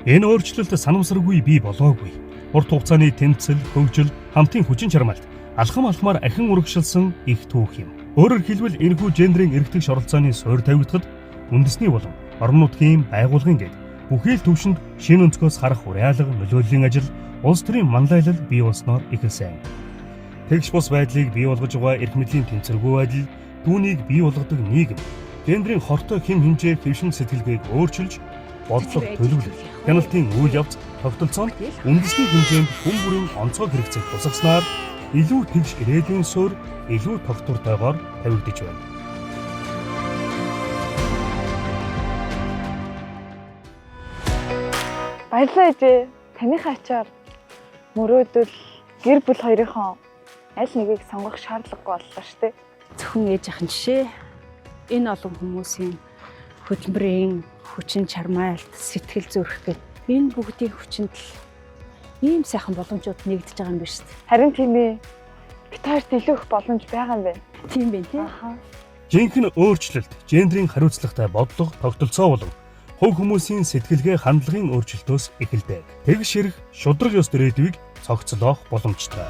Энэ өөрчлөлт санамсаргүй бий болоогүй. Урт хугацааны тэмцэл, хөгжил, хамтын хүчин чармайлт алхам алхмаар ахин урагшилсан их түүх юм. Өөрөөр хэлбэл энэхүү гендрийн эргэтгэж оролцооны суурь тавигдахад үндэсний болон орон нутгийн байгууллагын гээд бүхэл түвшинд шинэ өнцгөөс харах уриалга нөлөөллийн ажил улс төрийн манлайлал бий болсноор эхэлсэн. Тэгш бус байдлыг бий болгож байгаа эрх мэдлийн тэнцвэргүй байдал, түүнийг бий болгодог нийгэм, гендрийн хортой хэм хэмжээ хэвшин сэтгэлгээг өөрчилж бодлого төлөвлөлт, хяналтын үйл явц тогтолцоонд үндэсний хэмжээнд хүн бүрийн онцгой хэрэгцээг тусгаснаар илүү тэгш ирээдүйн суурь илүү тогтвортойгоор тавигдж байна. Баярлалаа ээжээ. Таныхаа ачаар мөрөөдөл гэр бүл хоёрынхоо аль нэгийг сонгох шаардлагагүй боллоо шүү дээ. Зөвхөн ээжийнхэн жишээ энэ олон хүмүүсийн хөдөлмөрийн хүчин чармайлт, сэтгэл зүрх гэдэг энэ бүгдийн хүчинд л ийм сайхан боломжууд нэгдэж байгаа юм байна шүү дээ. Харин тийм ээ. Бид хоёрт илүү их боломж байгаа юм байна. Тийм байх тийм. Жинхэнэ өөрчлөлт, гендрийн хариуцлагатай бодлого, тогтолцоо болон хувь хүмүүсийн сэтгэлгээ хандлагын өөрчлөлтөөс эхэлдэг. Тэгш хэрэг шудраг ёс төрөөдвийг цогцлоох боломжтой.